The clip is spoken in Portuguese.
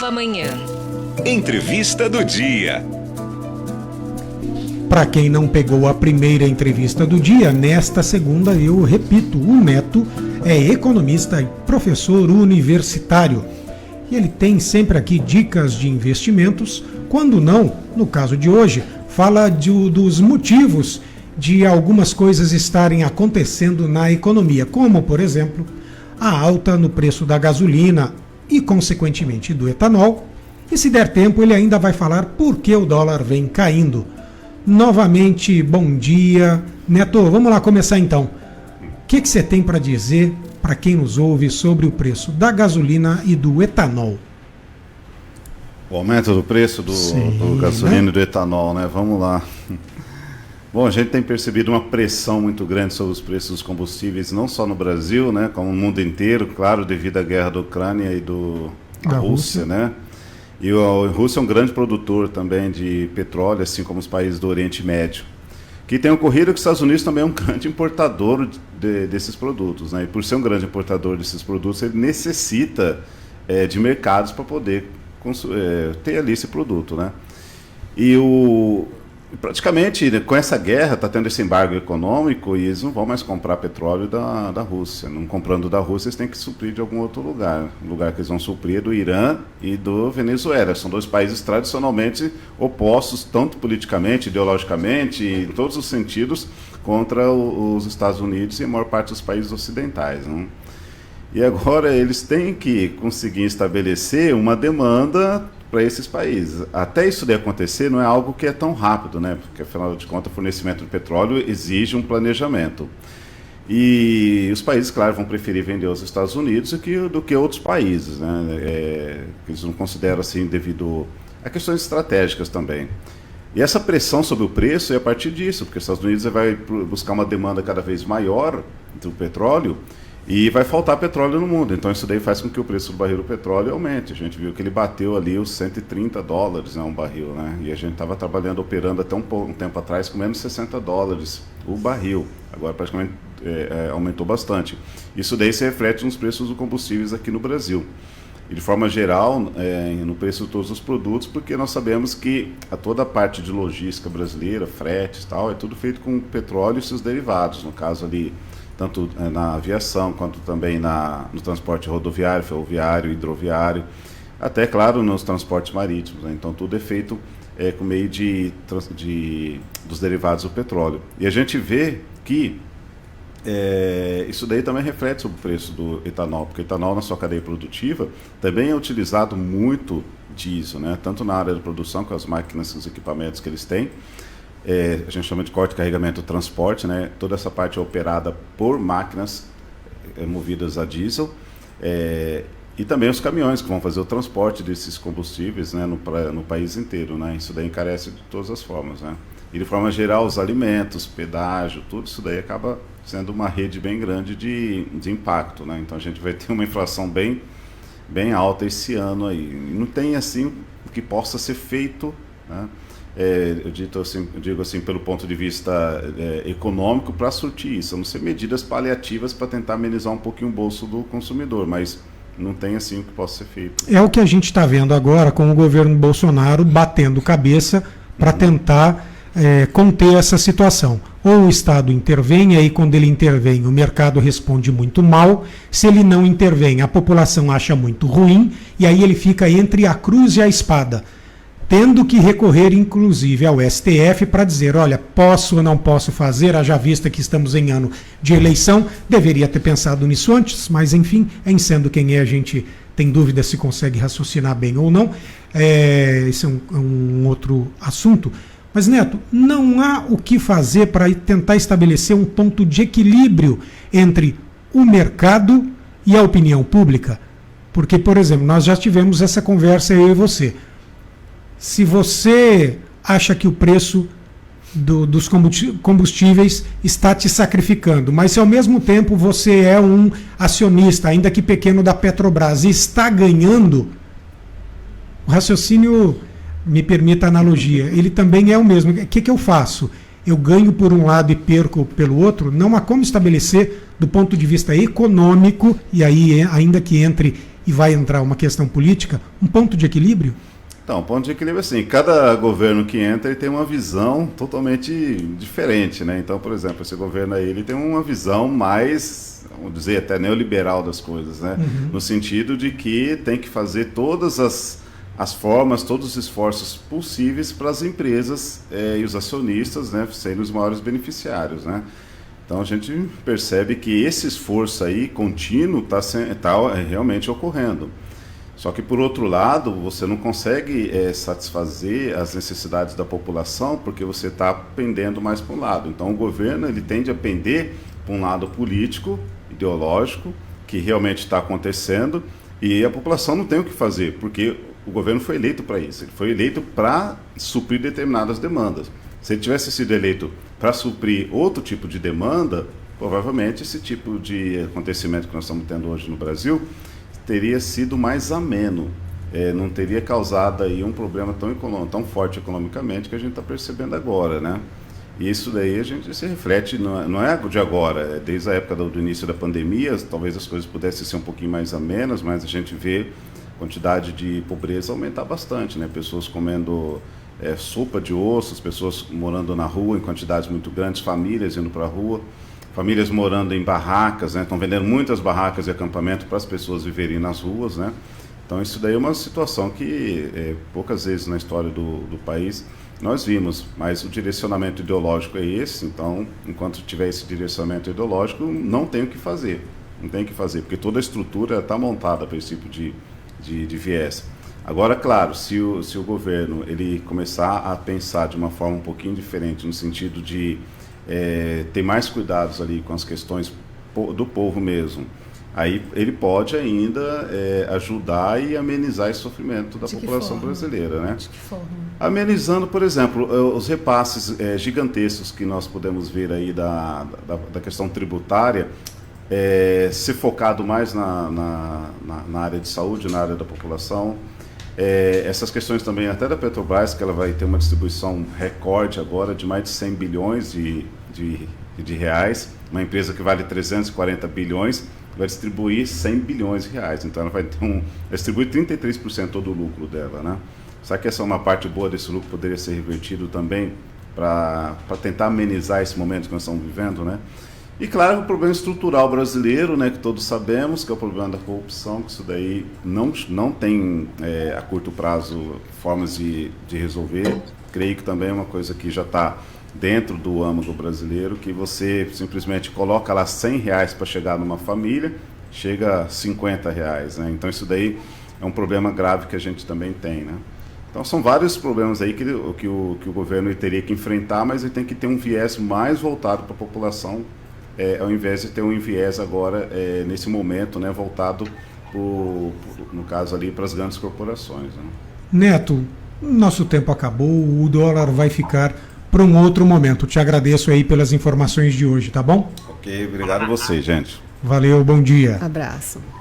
Nova Manhã. Entrevista do dia. Para quem não pegou a primeira entrevista do dia, nesta segunda eu repito, o Neto é economista e professor universitário. E ele tem sempre aqui dicas de investimentos, quando não, no caso de hoje, fala dos motivos de algumas coisas estarem acontecendo na economia, como, por exemplo, a alta no preço da gasolina e, consequentemente, do etanol. E se der tempo, ele ainda vai falar por que o dólar vem caindo. Novamente, bom dia. Neto, vamos lá começar então. O que você tem para dizer para quem nos ouve sobre o preço da gasolina e do etanol? O aumento do preço do gasolina e do etanol, né? Vamos lá. Bom, a gente tem percebido uma pressão muito grande sobre os preços dos combustíveis, não só no Brasil, né? Como no mundo inteiro, claro, devido à guerra da Ucrânia e da Rússia, né? E a Rússia é um grande produtor também de petróleo, assim como os países do Oriente Médio. Que tem ocorrido que os Estados Unidos também é um grande importador desses produtos, né? E por ser um grande importador desses produtos, ele necessita de mercados para poder ter ali esse produto, né? E praticamente, com essa guerra, está tendo esse embargo econômico e eles não vão mais comprar petróleo da Rússia. Não comprando da Rússia, eles têm que suprir de algum outro lugar. O lugar que eles vão suprir é do Irã e do Venezuela. São dois países tradicionalmente opostos, tanto politicamente, ideologicamente, em todos os sentidos, contra os Estados Unidos e a maior parte dos países ocidentais, né? E agora eles têm que conseguir estabelecer uma demanda para esses países. Até isso daí acontecer não é algo que é tão rápido, né? Porque afinal de contas o fornecimento de petróleo exige um planejamento. E os países, claro, vão preferir vender aos Estados Unidos do que outros países, né? Eles não consideram assim devido a questões estratégicas também. E essa pressão sobre o preço é a partir disso, porque os Estados Unidos vai buscar uma demanda cada vez maior do petróleo e vai faltar petróleo no mundo. Então isso daí faz com que o preço do barril do petróleo aumente. A gente viu que ele bateu ali os $130, né, um barril, né? E a gente estava operando até um tempo atrás com menos $60 o barril. Agora praticamente aumentou bastante. Isso daí se reflete nos preços dos combustíveis aqui no Brasil. E de forma geral, no preço de todos os produtos, porque nós sabemos que toda a parte de logística brasileira, fretes e tal, é tudo feito com petróleo e seus derivados. No caso ali, tanto na aviação, quanto também no transporte rodoviário, ferroviário, hidroviário, até, claro, nos transportes marítimos, né? Então, tudo é feito com meio dos derivados do petróleo. E a gente vê que isso daí também reflete sobre o preço do etanol, porque o etanol, na sua cadeia produtiva, também é utilizado muito diesel, né? Tanto na área de produção, com as máquinas e os equipamentos que eles têm, a gente chama de corte, carregamento e transporte, né? Toda essa parte é operada por máquinas movidas a diesel, e também os caminhões que vão fazer o transporte desses combustíveis, né, no país inteiro, né? Isso daí encarece de todas as formas, né? E de forma geral, os alimentos, pedágio, tudo isso daí acaba sendo uma rede bem grande de impacto, né? Então a gente vai ter uma inflação bem alta esse ano aí. E não tem assim o que possa ser feito, né? Eu digo assim, pelo ponto de vista econômico, para surtir isso. A não ser medidas paliativas para tentar amenizar um pouquinho o bolso do consumidor, mas não tem assim o que possa ser feito. É o que a gente está vendo agora com o governo Bolsonaro batendo cabeça para tentar conter essa situação. Ou o Estado intervém, e aí quando ele intervém o mercado responde muito mal. Se ele não intervém, a população acha muito ruim, e aí ele fica entre a cruz e a espada, tendo que recorrer inclusive ao STF para dizer, olha, posso ou não posso fazer, haja vista que estamos em ano de eleição, deveria ter pensado nisso antes, mas enfim, em sendo quem é, a gente tem dúvida se consegue raciocinar bem ou não, esse é um outro assunto. Mas, Neto, não há o que fazer para tentar estabelecer um ponto de equilíbrio entre o mercado e a opinião pública? Porque, por exemplo, nós já tivemos essa conversa, eu e você. Se você acha que o preço dos combustíveis está te sacrificando, mas se ao mesmo tempo você é um acionista, ainda que pequeno, da Petrobras e está ganhando, o raciocínio, me permita a analogia, ele também é o mesmo. O que eu faço? Eu ganho por um lado e perco pelo outro? Não há como estabelecer do ponto de vista econômico, e aí ainda que entre e vai entrar uma questão política, um ponto de equilíbrio? Então, o ponto de equilíbrio é assim, cada governo que entra ele tem uma visão totalmente diferente, né? Então, por exemplo, esse governo aí ele tem uma visão mais, vamos dizer, até neoliberal das coisas, né? No sentido de que tem que fazer todas as formas, todos os esforços possíveis para as empresas e os acionistas, né, serem os maiores beneficiários, né? Então a gente percebe que esse esforço aí contínuo está realmente ocorrendo. Só que, por outro lado, você não consegue satisfazer as necessidades da população porque você está pendendo mais para um lado. Então, o governo ele tende a pender para um lado político, ideológico, que realmente está acontecendo, e a população não tem o que fazer, porque o governo foi eleito para isso. Ele foi eleito para suprir determinadas demandas. Se ele tivesse sido eleito para suprir outro tipo de demanda, provavelmente esse tipo de acontecimento que nós estamos tendo hoje no Brasil teria sido mais ameno, não teria causado aí um problema tão forte economicamente que a gente está percebendo agora, né? E isso daí a gente se reflete, não é de agora, desde a época do início da pandemia, talvez as coisas pudessem ser um pouquinho mais amenas, mas a gente vê a quantidade de pobreza aumentar bastante, né? Pessoas comendo sopa de ossos, pessoas morando na rua em quantidades muito grandes, famílias indo para a rua, famílias morando em barracas, né? Estão vendendo muitas barracas e acampamento para as pessoas viverem nas ruas, né? Então isso daí é uma situação que poucas vezes na história do país nós vimos, mas o direcionamento ideológico é esse, então enquanto tiver esse direcionamento ideológico não tem o que fazer, porque toda a estrutura está montada para esse tipo de viés. Agora, claro, se o governo ele começar a pensar de uma forma um pouquinho diferente, no sentido de ter mais cuidados ali com as questões do povo mesmo, aí ele pode ainda ajudar e amenizar esse sofrimento da população brasileira, né? De que forma? Amenizando, por exemplo, os repasses gigantescos que nós podemos ver aí da questão tributária, ser focado mais na área de saúde, na área da população. Essas questões também até da Petrobras, que ela vai ter uma distribuição recorde agora de mais de 100 bilhões de reais, uma empresa que vale 340 bilhões, vai distribuir 100 bilhões de reais, então ela vai distribuir 33% do lucro dela, né? Será que essa é uma parte boa desse lucro poderia ser revertido também para tentar amenizar esse momento que nós estamos vivendo, né? E claro, o problema estrutural brasileiro, né, que todos sabemos, que é o problema da corrupção, que isso daí não tem a curto prazo formas de resolver. Creio que também é uma coisa que já está dentro do âmago brasileiro, que você simplesmente coloca lá R$100 para chegar numa família, chega a R$50, né? Então isso daí é um problema grave que a gente também tem, né? Então são vários problemas aí que o governo teria que enfrentar, mas ele tem que ter um viés mais voltado para a população, ao invés de ter um viés agora, nesse momento, né, voltado, no caso ali, para as grandes corporações, né? Neto, nosso tempo acabou, o dólar vai ficar para um outro momento. Te agradeço aí pelas informações de hoje, tá bom? Ok, obrigado a vocês, gente. Valeu, bom dia. Abraço.